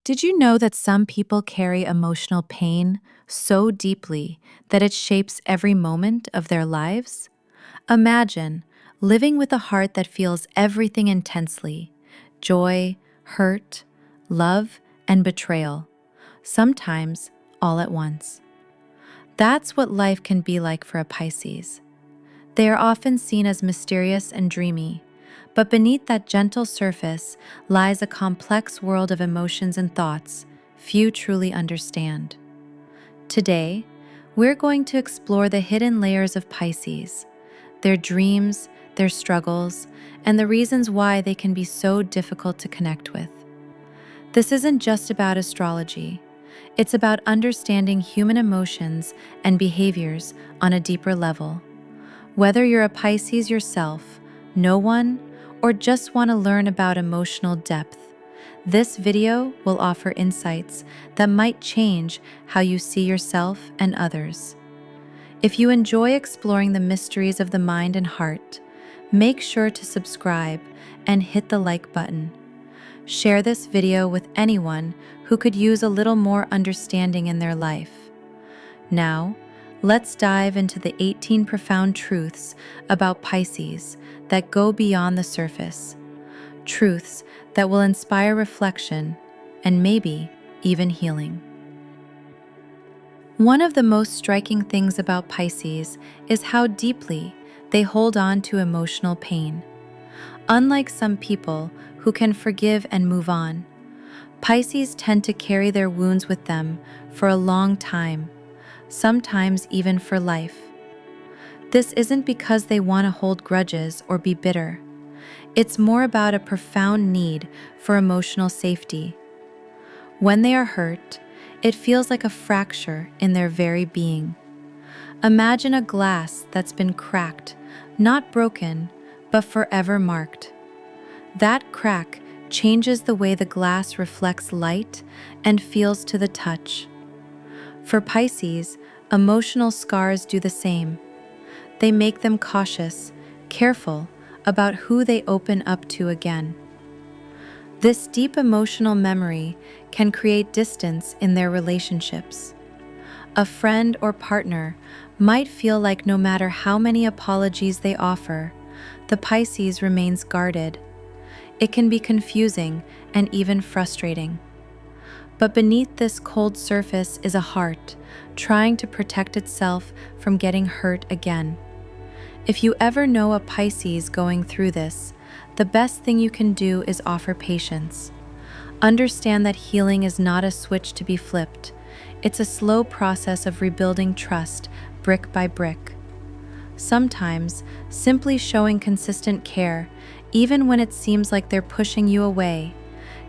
Did you know that some people carry emotional pain so deeply that it shapes every moment of their lives? Imagine living with a heart that feels everything intensely: joy, hurt, love, and betrayal, sometimes all at once. That's what life can be like for a Pisces. They are often seen as mysterious and dreamy, but beneath that gentle surface lies a complex world of emotions and thoughts few truly understand. Today, we're going to explore the hidden layers of Pisces, their dreams, their struggles, and the reasons why they can be so difficult to connect with. This isn't just about astrology. It's about understanding human emotions and behaviors on a deeper level. Whether you're a Pisces yourself, know one, or just want to learn about emotional depth, this video will offer insights that might change how you see yourself and others. If you enjoy exploring the mysteries of the mind and heart, make sure to subscribe and hit the like button. Share this video with anyone who could use a little more understanding in their life. Now, let's dive into the 18 profound truths about Pisces that go beyond the surface. Truths that will inspire reflection and maybe even healing. One of the most striking things about Pisces is how deeply they hold on to emotional pain. Unlike some people who can forgive and move on, Pisces tend to carry their wounds with them for a long time, sometimes even for life. This isn't because they want to hold grudges or be bitter. It's more about a profound need for emotional safety. When they are hurt, it feels like a fracture in their very being. Imagine a glass that's been cracked, not broken, but forever marked. That crack changes the way the glass reflects light and feels to the touch. For Pisces, emotional scars do the same. They make them cautious, careful about who they open up to again. This deep emotional memory can create distance in their relationships. A friend or partner might feel like no matter how many apologies they offer, the Pisces remains guarded. It can be confusing and even frustrating. But beneath this cold surface is a heart trying to protect itself from getting hurt again. If you ever know a Pisces going through this, the best thing you can do is offer patience. Understand that healing is not a switch to be flipped. It's a slow process of rebuilding trust, brick by brick. Sometimes, simply showing consistent care, even when it seems like they're pushing you away,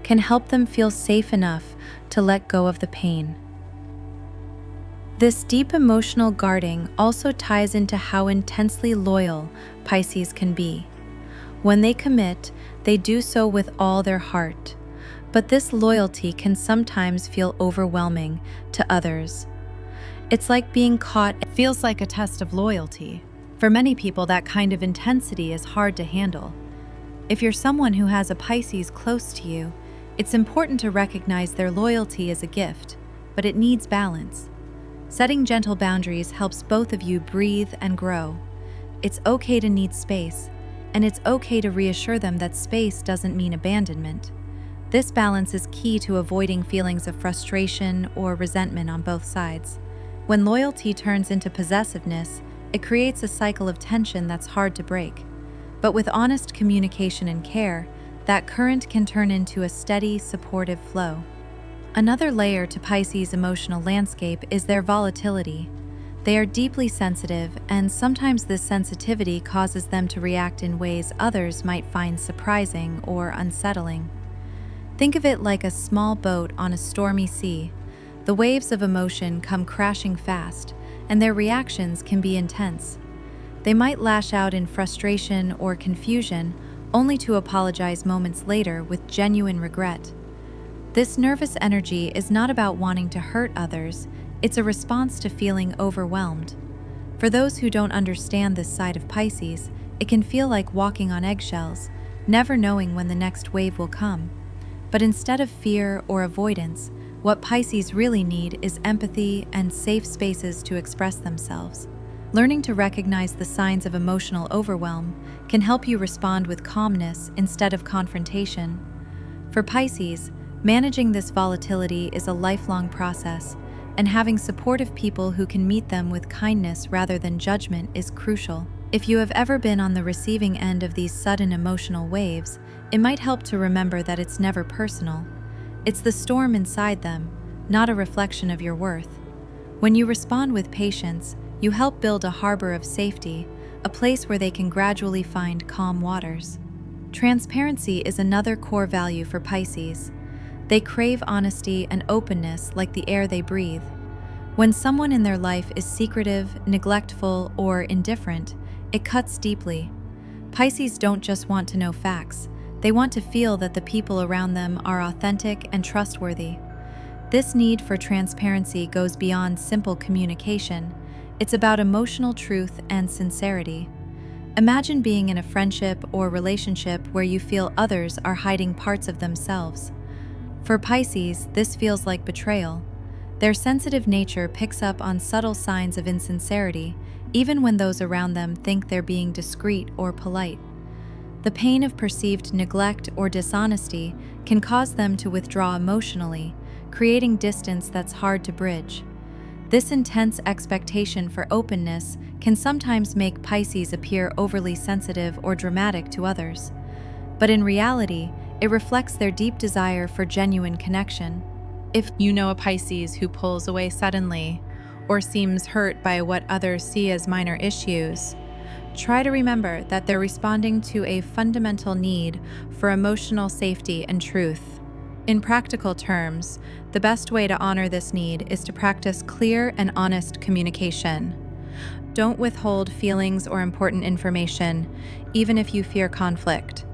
can help them feel safe enough to let go of the pain. This deep emotional guarding also ties into how intensely loyal Pisces can be. When they commit, they do so with all their heart. But this loyalty can sometimes feel overwhelming to others. It's like being caught. It feels like a test of loyalty. For many people, that kind of intensity is hard to handle. If you're someone who has a Pisces close to you, it's important to recognize their loyalty as a gift, but it needs balance. Setting gentle boundaries helps both of you breathe and grow. It's okay to need space, and it's okay to reassure them that space doesn't mean abandonment. This balance is key to avoiding feelings of frustration or resentment on both sides. When loyalty turns into possessiveness, it creates a cycle of tension that's hard to break. But with honest communication and care, that current can turn into a steady, supportive flow. Another layer to Pisces' emotional landscape is their volatility. They are deeply sensitive, and sometimes this sensitivity causes them to react in ways others might find surprising or unsettling. Think of it like a small boat on a stormy sea. The waves of emotion come crashing fast, and their reactions can be intense. They might lash out in frustration or confusion, only to apologize moments later with genuine regret. This nervous energy is not about wanting to hurt others, it's a response to feeling overwhelmed. For those who don't understand this side of Pisces, it can feel like walking on eggshells, never knowing when the next wave will come. But instead of fear or avoidance, what Pisces really need is empathy and safe spaces to express themselves. Learning to recognize the signs of emotional overwhelm can help you respond with calmness instead of confrontation. For Pisces, managing this volatility is a lifelong process, and having supportive people who can meet them with kindness rather than judgment is crucial. If you have ever been on the receiving end of these sudden emotional waves, it might help to remember that it's never personal. It's the storm inside them, not a reflection of your worth. When you respond with patience, you help build a harbor of safety, a place where they can gradually find calm waters. Transparency is another core value for Pisces. They crave honesty and openness like the air they breathe. When someone in their life is secretive, neglectful, or indifferent, it cuts deeply. Pisces don't just want to know facts, they want to feel that the people around them are authentic and trustworthy. This need for transparency goes beyond simple communication. It's about emotional truth and sincerity. Imagine being in a friendship or relationship where you feel others are hiding parts of themselves. For Pisces, this feels like betrayal. Their sensitive nature picks up on subtle signs of insincerity, even when those around them think they're being discreet or polite. The pain of perceived neglect or dishonesty can cause them to withdraw emotionally, creating distance that's hard to bridge. This intense expectation for openness can sometimes make Pisces appear overly sensitive or dramatic to others. But in reality, it reflects their deep desire for genuine connection. If you know a Pisces who pulls away suddenly or seems hurt by what others see as minor issues, try to remember that they're responding to a fundamental need for emotional safety and truth. In practical terms, the best way to honor this need is to practice clear and honest communication. Don't withhold feelings or important information, even if you fear conflict.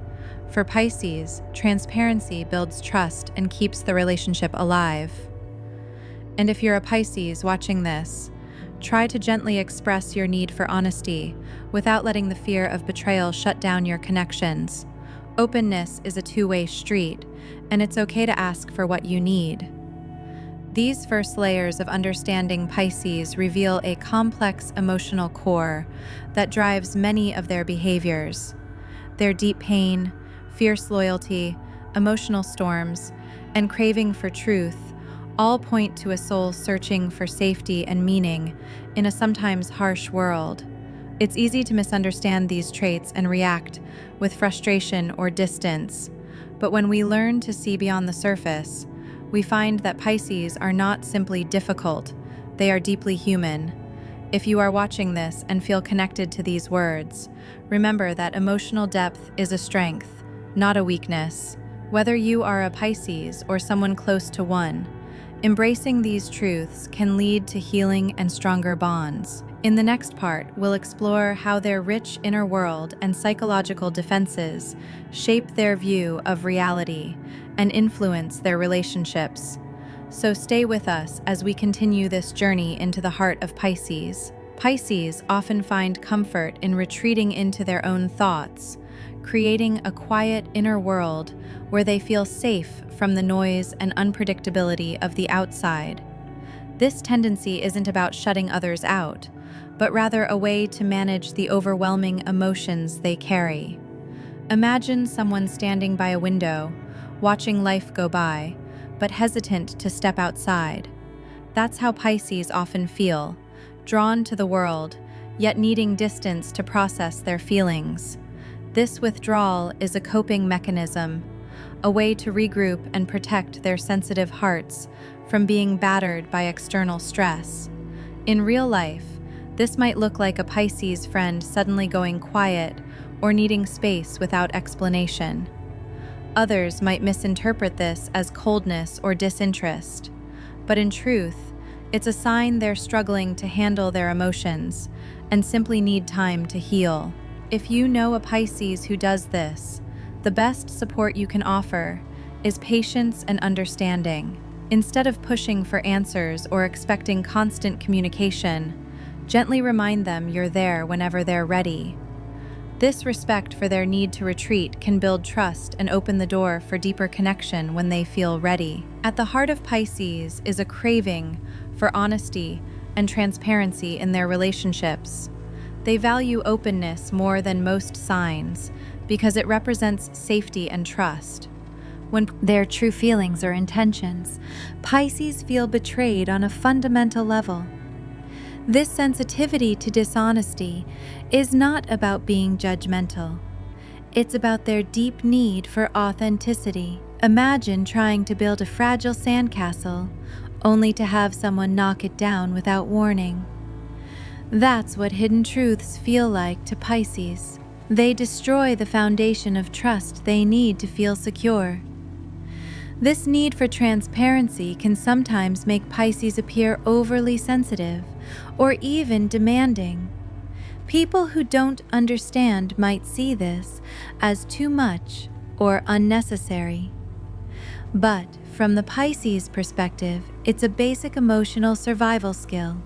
For Pisces, transparency builds trust and keeps the relationship alive. And if you're a Pisces watching this, try to gently express your need for honesty without letting the fear of betrayal shut down your connections. Openness is a two-way street, and it's okay to ask for what you need. These first layers of understanding Pisces reveal a complex emotional core that drives many of their behaviors. Their deep pain, fierce loyalty, emotional storms, and craving for truth all point to a soul searching for safety and meaning in a sometimes harsh world. It's easy to misunderstand these traits and react with frustration or distance, but when we learn to see beyond the surface, we find that Pisces are not simply difficult, they are deeply human. If you are watching this and feel connected to these words, remember that emotional depth is a strength, not a weakness. Whether you are a Pisces or someone close to one, embracing these truths can lead to healing and stronger bonds. In the next part, we'll explore how their rich inner world and psychological defenses shape their view of reality and influence their relationships. So stay with us as we continue this journey into the heart of Pisces. Pisces often find comfort in retreating into their own thoughts, creating a quiet inner world where they feel safe from the noise and unpredictability of the outside. This tendency isn't about shutting others out, but rather a way to manage the overwhelming emotions they carry. Imagine someone standing by a window, watching life go by, but hesitant to step outside. That's how Pisces often feel, drawn to the world, yet needing distance to process their feelings. This withdrawal is a coping mechanism, a way to regroup and protect their sensitive hearts from being battered by external stress. In real life, this might look like a Pisces friend suddenly going quiet or needing space without explanation. Others might misinterpret this as coldness or disinterest, but in truth, it's a sign they're struggling to handle their emotions and simply need time to heal. If you know a Pisces who does this, the best support you can offer is patience and understanding. Instead of pushing for answers or expecting constant communication, gently remind them you're there whenever they're ready. This respect for their need to retreat can build trust and open the door for deeper connection when they feel ready. At the heart of Pisces is a craving for honesty and transparency in their relationships. They value openness more than most signs because it represents safety and trust. When their true feelings or intentions, Pisces feel betrayed on a fundamental level. This sensitivity to dishonesty is not about being judgmental. It's about their deep need for authenticity. Imagine trying to build a fragile sandcastle only to have someone knock it down without warning. That's what hidden truths feel like to Pisces. They destroy the foundation of trust they need to feel secure. This need for transparency can sometimes make Pisces appear overly sensitive or even demanding. People who don't understand might see this as too much or unnecessary. But from the Pisces perspective, it's a basic emotional survival skill.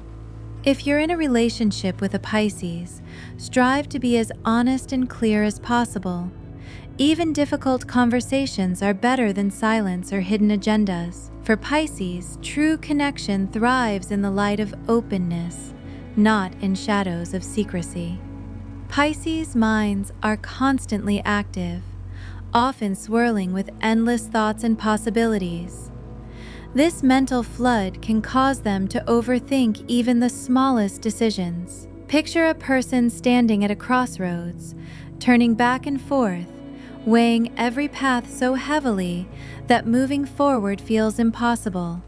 If you're in a relationship with a Pisces, strive to be as honest and clear as possible. Even difficult conversations are better than silence or hidden agendas. For Pisces, true connection thrives in the light of openness, not in shadows of secrecy. Pisces' minds are constantly active, often swirling with endless thoughts and possibilities. This mental flood can cause them to overthink even the smallest decisions. Picture a person standing at a crossroads, turning back and forth, weighing every path so heavily that moving forward feels impossible.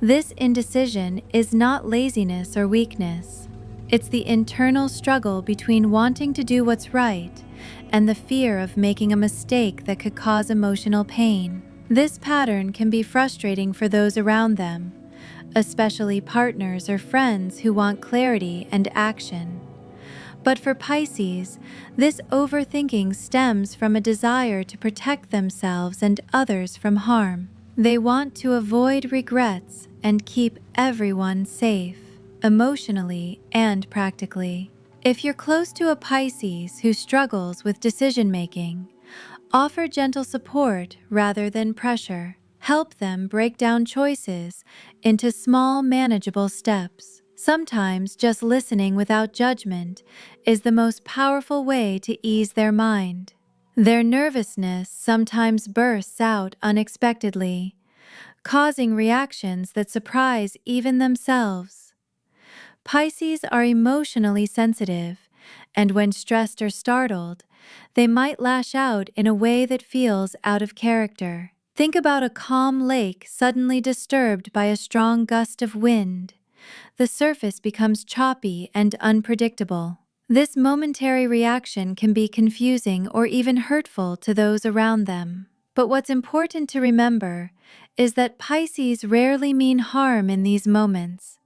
This indecision is not laziness or weakness. It's the internal struggle between wanting to do what's right and the fear of making a mistake that could cause emotional pain. This pattern can be frustrating for those around them, especially partners or friends who want clarity and action. But for Pisces, this overthinking stems from a desire to protect themselves and others from harm. They want to avoid regrets and keep everyone safe, emotionally and practically. If you're close to a Pisces who struggles with decision-making, offer gentle support rather than pressure. Help them break down choices into small, manageable steps. Sometimes just listening without judgment is the most powerful way to ease their mind. Their nervousness sometimes bursts out unexpectedly, causing reactions that surprise even themselves. Pisces are emotionally sensitive, and when stressed or startled, they might lash out in a way that feels out of character. Think about a calm lake suddenly disturbed by a strong gust of wind. The surface becomes choppy and unpredictable. This momentary reaction can be confusing or even hurtful to those around them. But what's important to remember is that Pisces rarely mean harm in these moments.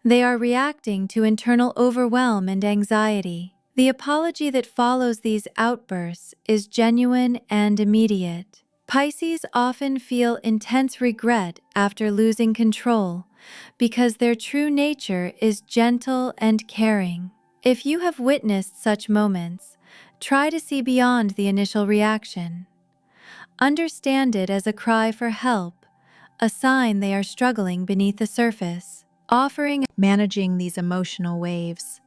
They are reacting to internal overwhelm and anxiety. The apology that follows these outbursts is genuine and immediate. Pisces often feel intense regret after losing control because their true nature is gentle and caring. If you have witnessed such moments, try to see beyond the initial reaction. Understand it as a cry for help, a sign they are struggling beneath the surface, offering managing these emotional waves.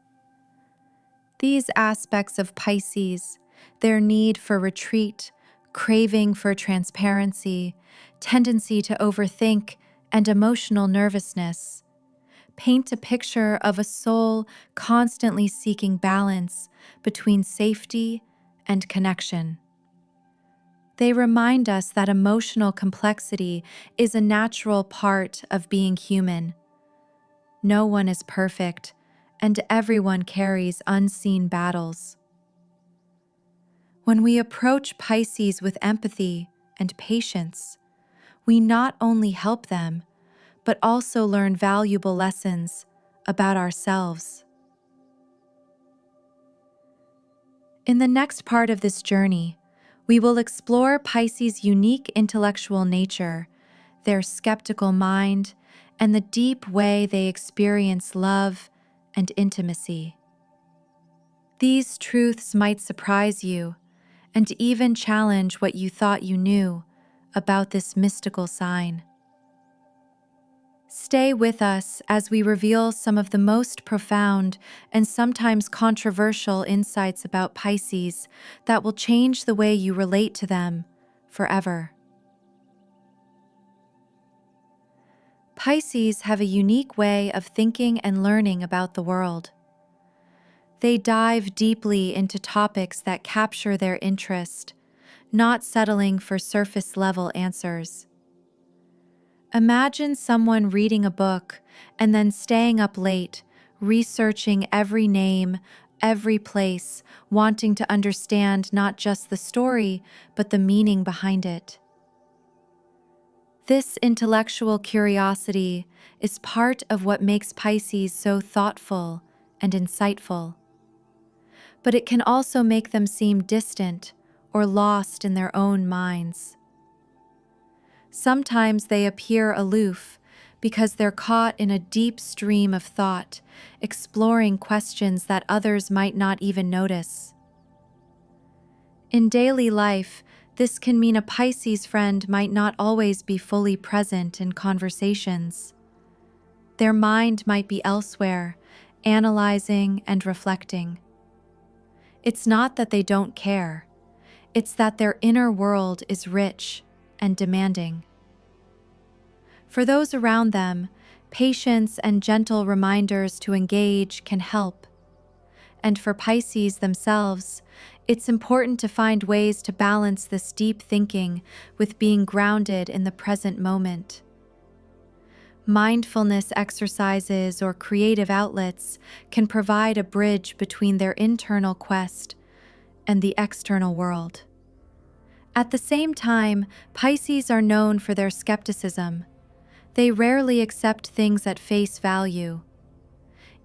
These aspects of Pisces, their need for retreat, craving for transparency, tendency to overthink, and emotional nervousness, paint a picture of a soul constantly seeking balance between safety and connection. They remind us that emotional complexity is a natural part of being human. No one is perfect, and everyone carries unseen battles. When we approach Pisces with empathy and patience, we not only help them, but also learn valuable lessons about ourselves. In the next part of this journey, we will explore Pisces' unique intellectual nature, their skeptical mind, and the deep way they experience love and intimacy. These truths might surprise you and even challenge what you thought you knew about this mystical sign. Stay with us as we reveal some of the most profound and sometimes controversial insights about Pisces that will change the way you relate to them forever. Pisces have a unique way of thinking and learning about the world. They dive deeply into topics that capture their interest, not settling for surface-level answers. Imagine someone reading a book and then staying up late, researching every name, every place, wanting to understand not just the story, but the meaning behind it. This intellectual curiosity is part of what makes Pisces so thoughtful and insightful. But it can also make them seem distant or lost in their own minds. Sometimes they appear aloof because they're caught in a deep stream of thought, exploring questions that others might not even notice. In daily life, this can mean a Pisces friend might not always be fully present in conversations. Their mind might be elsewhere, analyzing and reflecting. It's not that they don't care, it's that their inner world is rich and demanding. For those around them, patience and gentle reminders to engage can help. And for Pisces themselves, it's important to find ways to balance this deep thinking with being grounded in the present moment. Mindfulness exercises or creative outlets can provide a bridge between their internal quest and the external world. At the same time, Pisces are known for their skepticism. They rarely accept things at face value.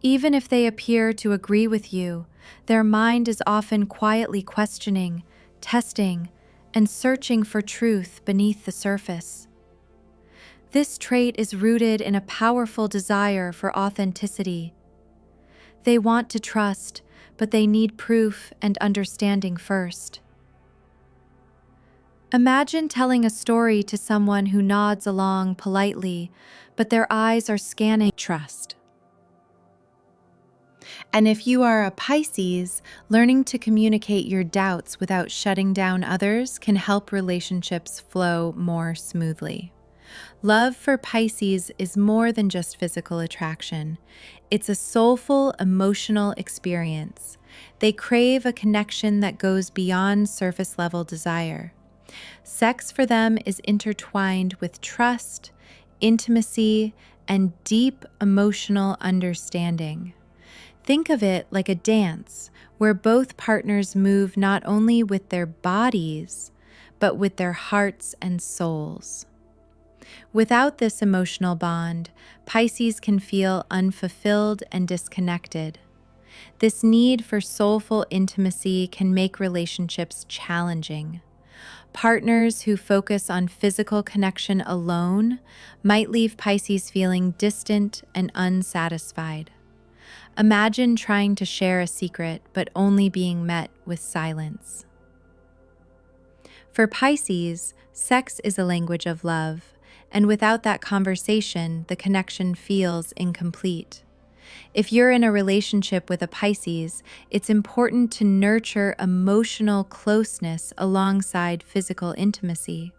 Even if they appear to agree with you, their mind is often quietly questioning, testing, and searching for truth beneath the surface. This trait is rooted in a powerful desire for authenticity. They want to trust, but they need proof and understanding first. Imagine telling a story to someone who nods along politely, but their eyes are scanning trust. And if you are a Pisces, learning to communicate your doubts without shutting down others can help relationships flow more smoothly. Love for Pisces is more than just physical attraction. It's a soulful, emotional experience. They crave a connection that goes beyond surface-level desire. Sex for them is intertwined with trust, intimacy, and deep emotional understanding. Think of it like a dance where both partners move not only with their bodies, but with their hearts and souls. Without this emotional bond, Pisces can feel unfulfilled and disconnected. This need for soulful intimacy can make relationships challenging. Partners who focus on physical connection alone might leave Pisces feeling distant and unsatisfied. Imagine trying to share a secret but only being met with silence. For Pisces, sex is a language of love, and without that conversation, the connection feels incomplete. If you're in a relationship with a Pisces, it's important to nurture emotional closeness alongside physical intimacy.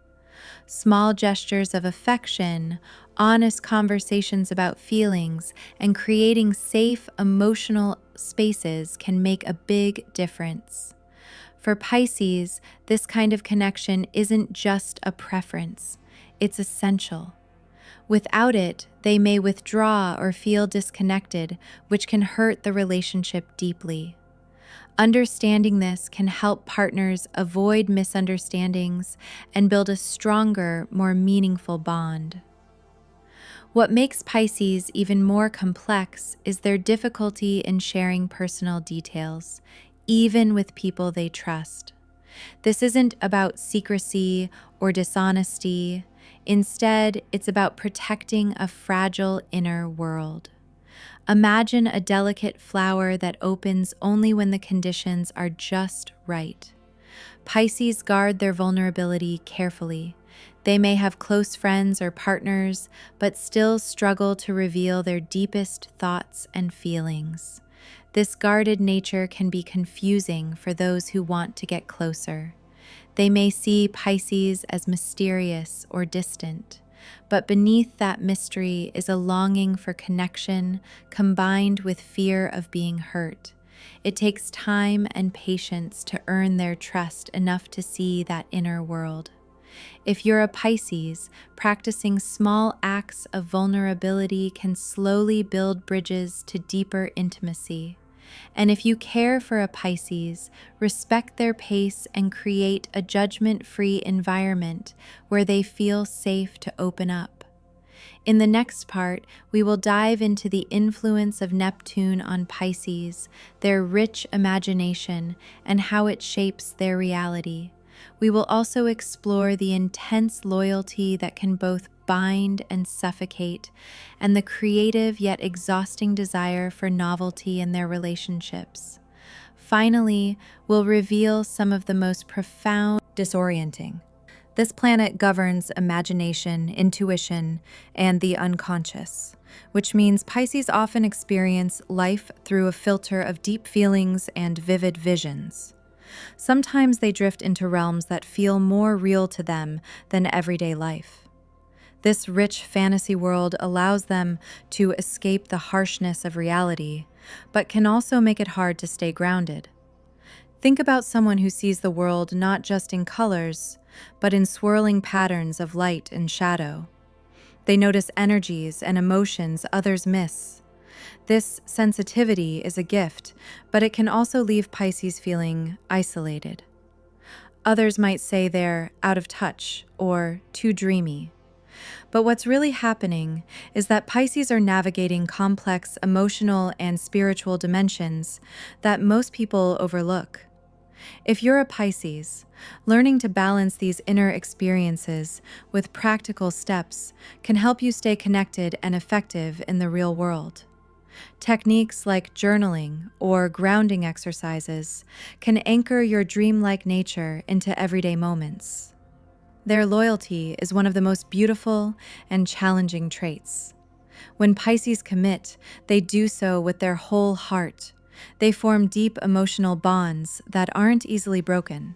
Small gestures of affection, honest conversations about feelings, and creating safe emotional spaces can make a big difference. For Pisces, this kind of connection isn't just a preference, it's essential. Without it, they may withdraw or feel disconnected, which can hurt the relationship deeply. Understanding this can help partners avoid misunderstandings and build a stronger, more meaningful bond. What makes Pisces even more complex is their difficulty in sharing personal details, even with people they trust. This isn't about secrecy or dishonesty. Instead, it's about protecting a fragile inner world. Imagine a delicate flower that opens only when the conditions are just right. Pisces guard their vulnerability carefully. They may have close friends or partners, but still struggle to reveal their deepest thoughts and feelings. This guarded nature can be confusing for those who want to get closer. They may see Pisces as mysterious or distant, but beneath that mystery is a longing for connection combined with fear of being hurt. It takes time and patience to earn their trust enough to see that inner world. If you're a Pisces, practicing small acts of vulnerability can slowly build bridges to deeper intimacy. And if you care for a Pisces, respect their pace and create a judgment-free environment where they feel safe to open up. In the next part, we will dive into the influence of Neptune on Pisces, their rich imagination, and how it shapes their reality. We will also explore the intense loyalty that can both bind and suffocate, and the creative yet exhausting desire for novelty in their relationships. Finally, we'll reveal some of the most profound disorienting. This planet governs imagination, intuition, and the unconscious, which means Pisces often experience life through a filter of deep feelings and vivid visions. Sometimes they drift into realms that feel more real to them than everyday life. This rich fantasy world allows them to escape the harshness of reality, but can also make it hard to stay grounded. Think about someone who sees the world not just in colors, but in swirling patterns of light and shadow. They notice energies and emotions others miss. This sensitivity is a gift, but it can also leave Pisces feeling isolated. Others might say they're out of touch or too dreamy. But what's really happening is that Pisces are navigating complex emotional and spiritual dimensions that most people overlook. If you're a Pisces, learning to balance these inner experiences with practical steps can help you stay connected and effective in the real world. Techniques like journaling or grounding exercises can anchor your dreamlike nature into everyday moments. Their loyalty is one of the most beautiful and challenging traits. When Pisces commit, they do so with their whole heart. They form deep emotional bonds that aren't easily broken,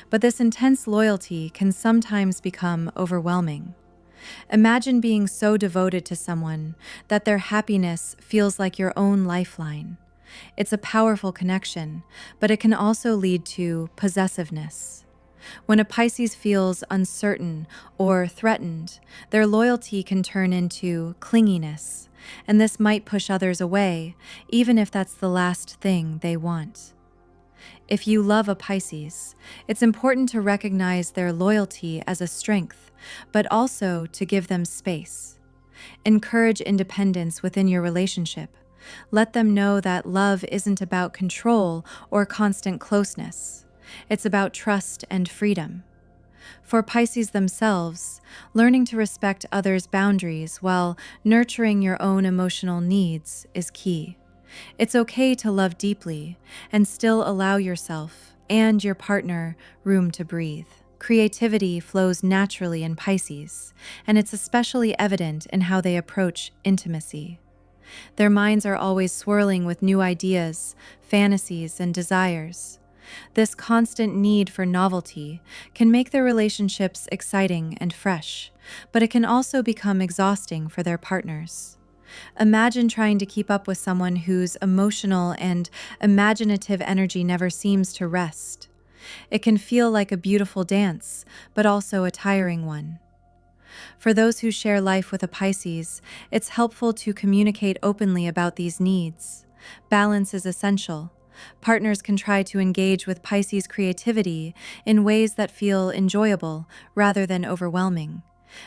but this intense loyalty can sometimes become overwhelming. Imagine being so devoted to someone that their happiness feels like your own lifeline. It's a powerful connection, but it can also lead to possessiveness. When a Pisces feels uncertain or threatened, their loyalty can turn into clinginess, and this might push others away, even if that's the last thing they want. If you love a Pisces, it's important to recognize their loyalty as a strength, but also to give them space. Encourage independence within your relationship. Let them know that love isn't about control or constant closeness. It's about trust and freedom. For Pisces themselves, learning to respect others' boundaries while nurturing your own emotional needs is key. It's okay to love deeply and still allow yourself and your partner room to breathe. Creativity flows naturally in Pisces, and it's especially evident in how they approach intimacy. Their minds are always swirling with new ideas, fantasies, and desires. This constant need for novelty can make their relationships exciting and fresh, but it can also become exhausting for their partners. Imagine trying to keep up with someone whose emotional and imaginative energy never seems to rest. It can feel like a beautiful dance, but also a tiring one. For those who share life with a Pisces, it's helpful to communicate openly about these needs. Balance is essential. Partners can try to engage with Pisces creativity in ways that feel enjoyable rather than overwhelming.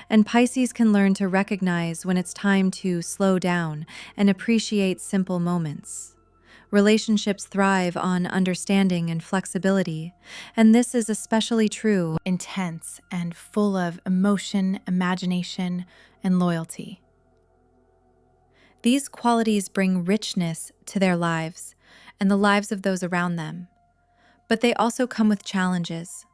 And Pisces can learn to recognize when it's time to slow down and appreciate simple moments. Relationships thrive on understanding and flexibility, and this is especially true, intense and full of emotion, imagination, and loyalty. These qualities bring richness to their lives and the lives of those around them, but they also come with challenges.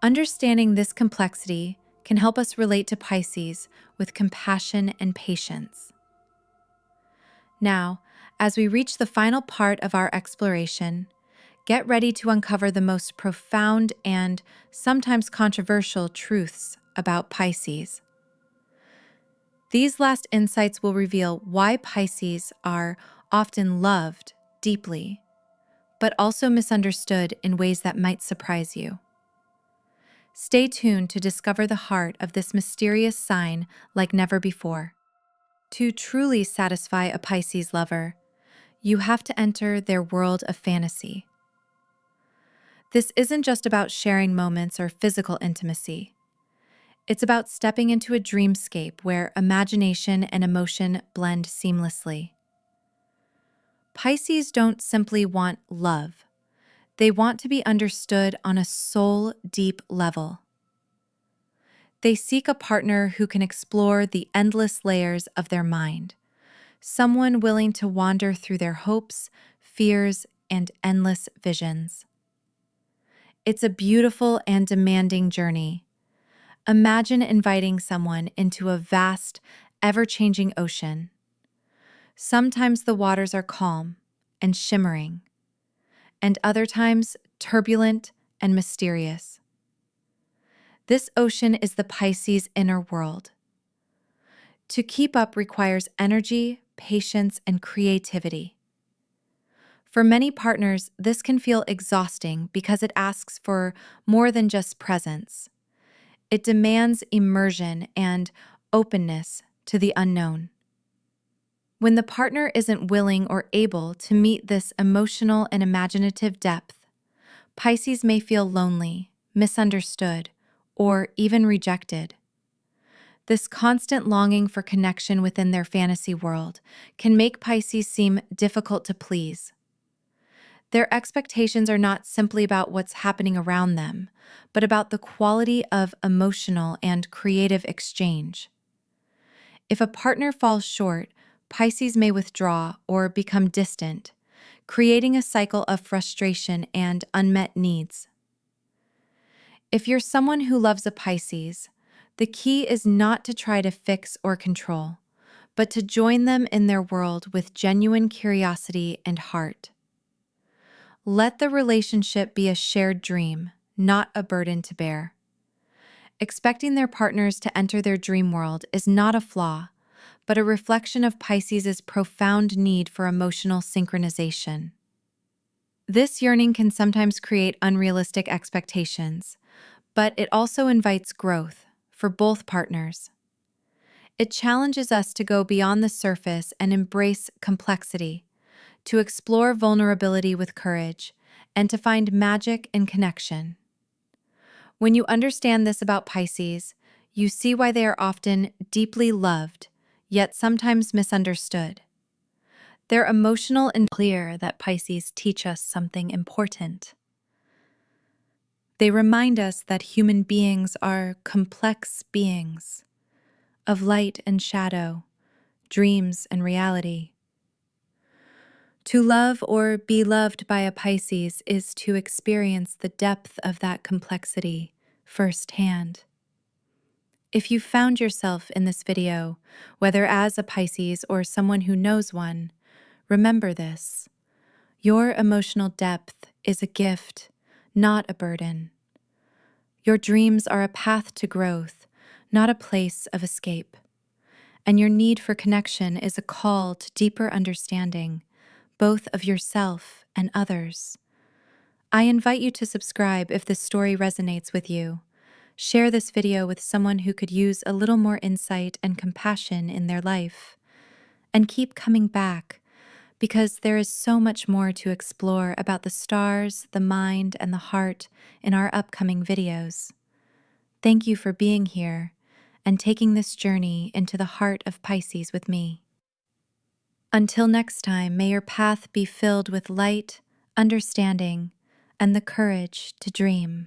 Understanding this complexity can help us relate to Pisces with compassion and patience. Now, as we reach the final part of our exploration, get ready to uncover the most profound and sometimes controversial truths about Pisces. These last insights will reveal why Pisces are often loved deeply, but also misunderstood in ways that might surprise you. Stay tuned to discover the heart of this mysterious sign like never before. To truly satisfy a Pisces lover, you have to enter their world of fantasy. This isn't just about sharing moments or physical intimacy. It's about stepping into a dreamscape where imagination and emotion blend seamlessly. Pisces don't simply want love. They want to be understood on a soul-deep level. They seek a partner who can explore the endless layers of their mind, someone willing to wander through their hopes, fears, and endless visions. It's a beautiful and demanding journey. Imagine inviting someone into a vast, ever-changing ocean. Sometimes the waters are calm and shimmering, and other times turbulent and mysterious. This ocean is the Pisces inner world. To keep up requires energy, patience, and creativity. For many partners, this can feel exhausting because it asks for more than just presence. It demands immersion and openness to the unknown. When the partner isn't willing or able to meet this emotional and imaginative depth, Pisces may feel lonely, misunderstood, or even rejected. This constant longing for connection within their fantasy world can make Pisces seem difficult to please. Their expectations are not simply about what's happening around them, but about the quality of emotional and creative exchange. If a partner falls short, Pisces may withdraw or become distant, creating a cycle of frustration and unmet needs. If you're someone who loves a Pisces, the key is not to try to fix or control, but to join them in their world with genuine curiosity and heart. Let the relationship be a shared dream, not a burden to bear. Expecting their partners to enter their dream world is not a flaw, but a reflection of Pisces' profound need for emotional synchronization. This yearning can sometimes create unrealistic expectations, but it also invites growth for both partners. It challenges us to go beyond the surface and embrace complexity, to explore vulnerability with courage, and to find magic in connection. When you understand this about Pisces, you see why they are often deeply loved, yet sometimes misunderstood. They're emotional and clear that Pisces teach us something important. They remind us that human beings are complex beings, of light and shadow, dreams and reality. To love or be loved by a Pisces is to experience the depth of that complexity firsthand. If you found yourself in this video, whether as a Pisces or someone who knows one, remember this. Your emotional depth is a gift, not a burden. Your dreams are a path to growth, not a place of escape. And your need for connection is a call to deeper understanding, both of yourself and others. I invite you to subscribe if this story resonates with you. Share this video with someone who could use a little more insight and compassion in their life. And keep coming back, because there is so much more to explore about the stars, the mind, and the heart in our upcoming videos. Thank you for being here and taking this journey into the heart of Pisces with me. Until next time, may your path be filled with light, understanding, and the courage to dream.